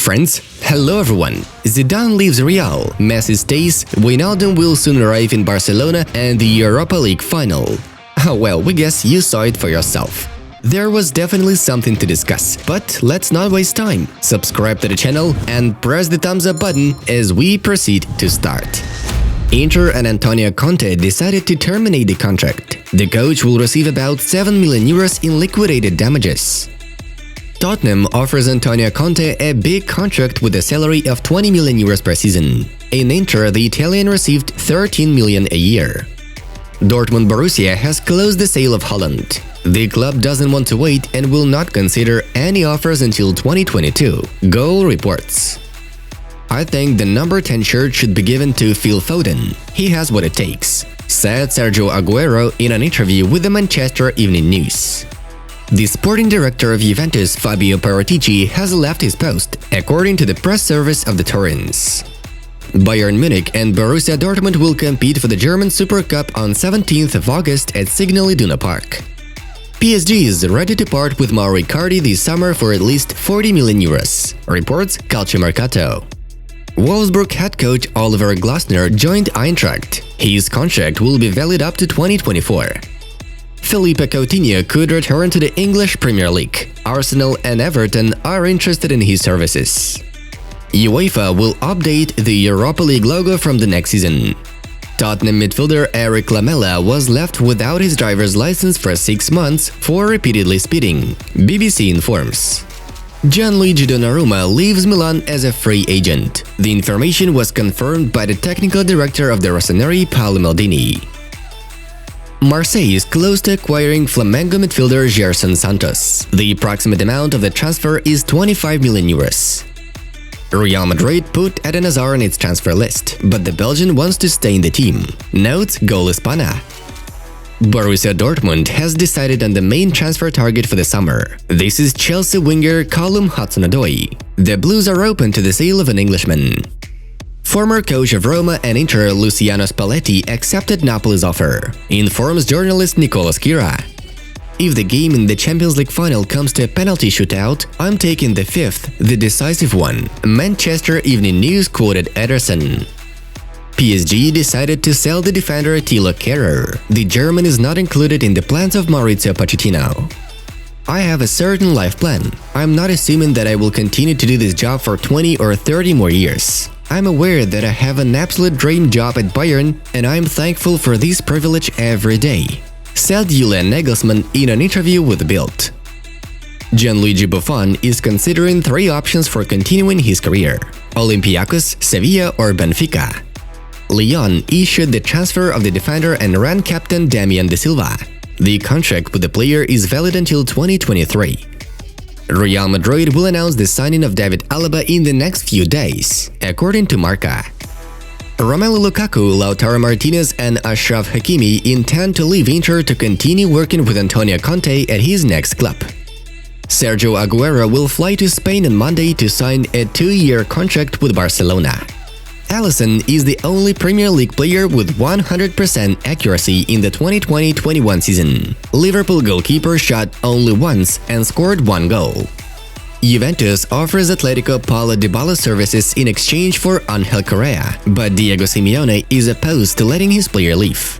friends. Hello everyone. Zidane leaves Real, Messi stays, Wijnaldum will soon arrive in Barcelona and the Europa League final. Oh well, we guess you saw it for yourself. There was definitely something to discuss, but let's not waste time. Subscribe to the channel and press the thumbs up button as we proceed to start. Inter and Antonio Conte decided to terminate the contract. The coach will receive about 7 million euros in liquidated damages. Tottenham offers Antonio Conte a big contract with a salary of 20 million euros per season. In Inter, the Italian received 13 million a year. Dortmund Borussia has closed the sale of Haaland. The club doesn't want to wait and will not consider any offers until 2022, Goal reports. I think the number 10 shirt should be given to Phil Foden. He has what it takes, said Sergio Aguero in an interview with the Manchester Evening News. The sporting director of Juventus, Fabio Paratici, has left his post, according to the press service of the Torrens. Bayern Munich and Borussia Dortmund will compete for the German Super Cup on 17th of August at Signal Iduna Park. PSG is ready to part with Mauro Icardi this summer for at least 40 million euros, reports Calciomercato. Wolfsburg head coach Oliver Glasner joined Eintracht. His contract will be valid up to 2024. Philippe Coutinho could return to the English Premier League. Arsenal and Everton are interested in his services. UEFA will update the Europa League logo from the next season. Tottenham midfielder Eric Lamela was left without his driver's license for 6 months for repeatedly speeding, BBC informs. Gianluigi Donnarumma leaves Milan as a free agent. The information was confirmed by the technical director of the Rossoneri, Paolo Maldini. Marseille is close to acquiring Flamengo midfielder Gerson Santos. The approximate amount of the transfer is 25 million euros. Real Madrid put Eden Hazard on its transfer list, but the Belgian wants to stay in the team, notes Gol Hispana. Borussia Dortmund has decided on the main transfer target for the summer. This is Chelsea winger Callum Hudson-Odoi. The Blues are open to the sale of an Englishman. Former coach of Roma and Inter Luciano Spalletti accepted Napoli's offer, informs journalist Nicola Schira. If the game in the Champions League final comes to a penalty shootout, I'm taking the fifth, the decisive one, Manchester Evening News quoted Ederson. PSG decided to sell the defender Thilo Kehrer. The German is not included in the plans of Maurizio Pochettino. I have a certain life plan. I'm not assuming that I will continue to do this job for 20 or 30 more years. I'm aware that I have an absolute dream job at Bayern and I'm thankful for this privilege every day, said Julian Nagelsmann in an interview with Bild. Gianluigi Buffon is considering 3 options for continuing his career: Olympiacos, Sevilla or Benfica. Lyon issued the transfer of the defender and Rennes captain Damien De Silva. The contract with the player is valid until 2023. Real Madrid will announce the signing of David Alaba in the next few days, according to Marca. Romelu Lukaku, Lautaro Martinez and Achraf Hakimi intend to leave Inter to continue working with Antonio Conte at his next club. Sergio Aguero will fly to Spain on Monday to sign a 2-year contract with Barcelona. Alisson is the only Premier League player with 100% accuracy in the 2020-21 season. Liverpool goalkeeper shot only once and scored 1 goal. Juventus offers Atletico Paulo Dybala's services in exchange for Angel Correa, but Diego Simeone is opposed to letting his player leave.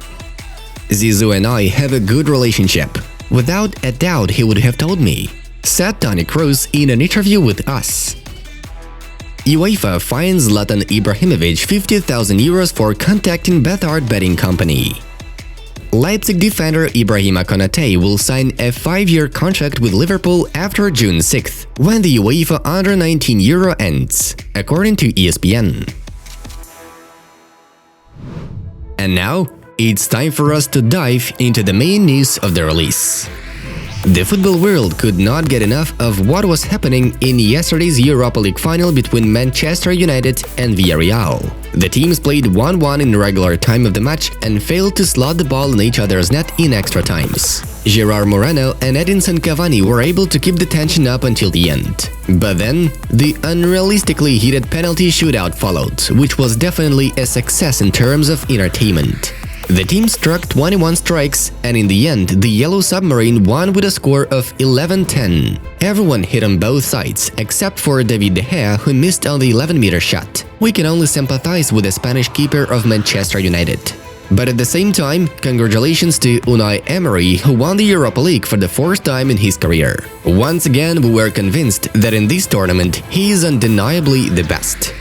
Zizou and I have a good relationship. Without a doubt he would have told me, said Toni Kroos in an interview with Us. UEFA fines Zlatan Ibrahimovic 50,000 euros for contacting Bethard betting company. Leipzig defender Ibrahima Konate will sign a 5-year contract with Liverpool after June 6th, when the UEFA Under-19 Euro ends, according to ESPN. And now, it's time for us to dive into the main news of the release. The football world could not get enough of what was happening in yesterday's Europa League final between Manchester United and Villarreal. The teams played 1-1 in regular time of the match and failed to slot the ball in each other's net in extra times. Gerard Moreno and Edinson Cavani were able to keep the tension up until the end. But then, the unrealistically heated penalty shootout followed, which was definitely a success in terms of entertainment. The team struck 21 strikes, and in the end, the Yellow Submarine won with a score of 11-10. Everyone hit on both sides, except for David De Gea, who missed on the 11-meter shot. We can only sympathize with the Spanish keeper of Manchester United. But at the same time, congratulations to Unai Emery, who won the Europa League for the fourth time in his career. Once again, we were convinced that in this tournament, he is undeniably the best.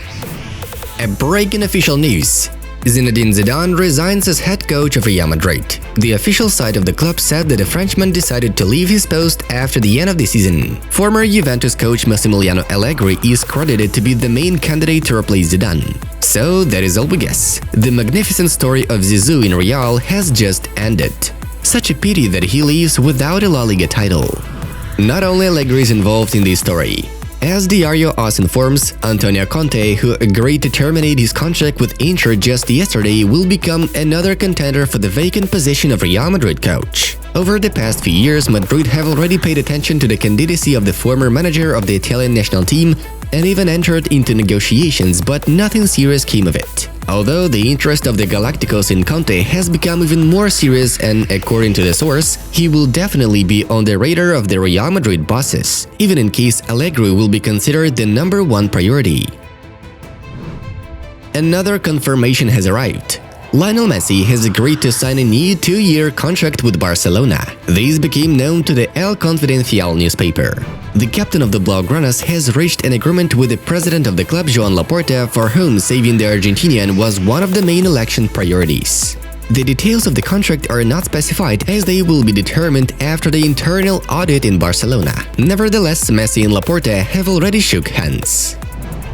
A break in official news. Zinedine Zidane resigns as head coach of Real Madrid. The official side of the club said that the Frenchman decided to leave his post after the end of the season. Former Juventus coach Massimiliano Allegri is credited to be the main candidate to replace Zidane. So that is all we guess. The magnificent story of Zizou in Real has just ended. Such a pity that he leaves without a La Liga title. Not only Allegri is involved in this story. As Diario AS informs, Antonio Conte, who agreed to terminate his contract with Inter just yesterday, will become another contender for the vacant position of Real Madrid coach. Over the past few years, Madrid have already paid attention to the candidacy of the former manager of the Italian national team and even entered into negotiations, but nothing serious came of it. Although the interest of the Galacticos in Conte has become even more serious, and according to the source, he will definitely be on the radar of the Real Madrid bosses, even in case Allegri will be considered the #1 priority. Another confirmation has arrived. Lionel Messi has agreed to sign a new 2-year contract with Barcelona. This became known to the El Confidencial newspaper. The captain of the Blaugranas has reached an agreement with the president of the club, Joan Laporta, for whom saving the Argentinian was one of the main election priorities. The details of the contract are not specified, as they will be determined after the internal audit in Barcelona. Nevertheless, Messi and Laporta have already shook hands.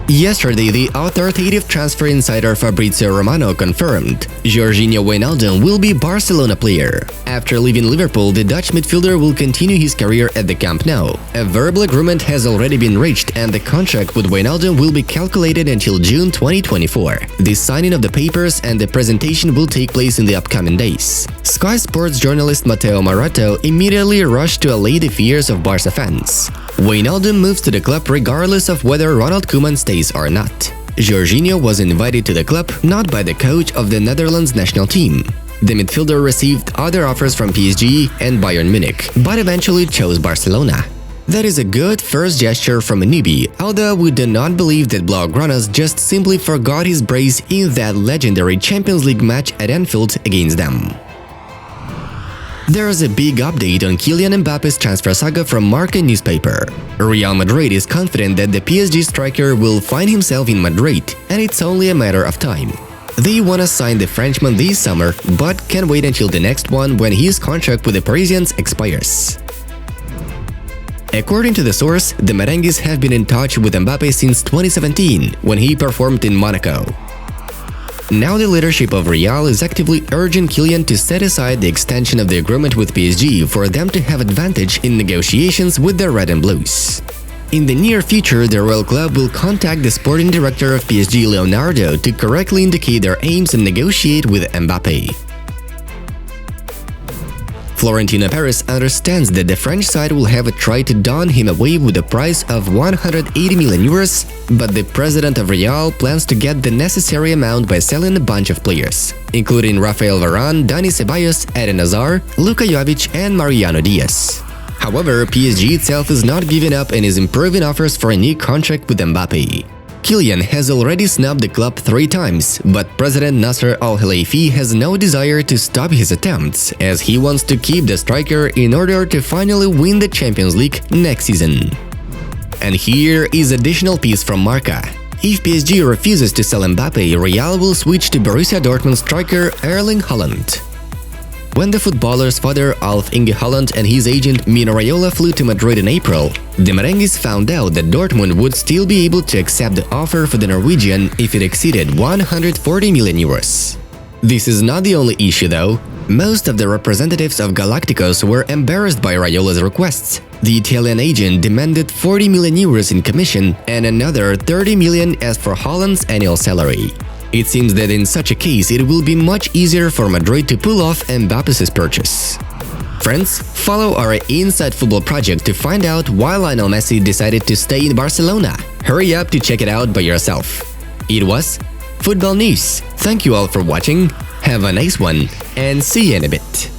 Yesterday, the authoritative transfer insider Fabrizio Romano confirmed Jorginho Wijnaldum will be Barcelona player. After leaving Liverpool, the Dutch midfielder will continue his career at the Camp Nou. A verbal agreement has already been reached, and the contract with Wijnaldum will be calculated until June 2024. The signing of the papers and the presentation will take place in the upcoming days. Sky Sports journalist Matteo Marato immediately rushed to allay the fears of Barca fans. Wijnaldum moves to the club regardless of whether Ronald Koeman stays or not. Jorginho was invited to the club not by the coach of the Netherlands national team. The midfielder received other offers from PSG and Bayern Munich, but eventually chose Barcelona. That is a good first gesture from a newbie, although we do not believe that Blaugranas just simply forgot his brace in that legendary Champions League match at Anfield against them. There is a big update on Kylian Mbappe's transfer saga from Marca newspaper. Real Madrid is confident that the PSG striker will find himself in Madrid, and it's only a matter of time. They want to sign the Frenchman this summer, but can wait until the next one when his contract with the Parisians expires. According to the source, the Merengues have been in touch with Mbappe since 2017, when he performed in Monaco. Now the leadership of Real is actively urging Kylian to set aside the extension of the agreement with PSG for them to have advantage in negotiations with the Red and Blues. In the near future, the Royal Club will contact the sporting director of PSG, Leonardo, to correctly indicate their aims and negotiate with Mbappe. Florentino Perez understands that the French side will have a try to don him away with a price of 180 million euros, but the president of Real plans to get the necessary amount by selling a bunch of players, including Rafael Varane, Dani Ceballos, Eden Hazard, Luka Jovic and Mariano Diaz. However, PSG itself is not giving up and is improving offers for a new contract with Mbappe. Kylian has already snubbed the club 3 times, but President Nasser Al-Khelaifi has no desire to stop his attempts, as he wants to keep the striker in order to finally win the Champions League next season. And here is additional piece from Marca. If PSG refuses to sell Mbappe, Real will switch to Borussia Dortmund striker Erling Haaland. When the footballer's father, Alf-Inge Haaland, and his agent Mino Raiola flew to Madrid in April, the Merengues found out that Dortmund would still be able to accept the offer for the Norwegian if it exceeded 140 million euros. This is not the only issue though. Most of the representatives of Galacticos were embarrassed by Raiola's requests. The Italian agent demanded 40 million euros in commission and another 30 million as for Haaland's annual salary. It seems that in such a case, it will be much easier for Madrid to pull off Mbappe's purchase. Friends, follow our Inside Football project to find out why Lionel Messi decided to stay in Barcelona. Hurry up to check it out by yourself. It was Football News. Thank you all for watching. Have a nice one, and see you in a bit.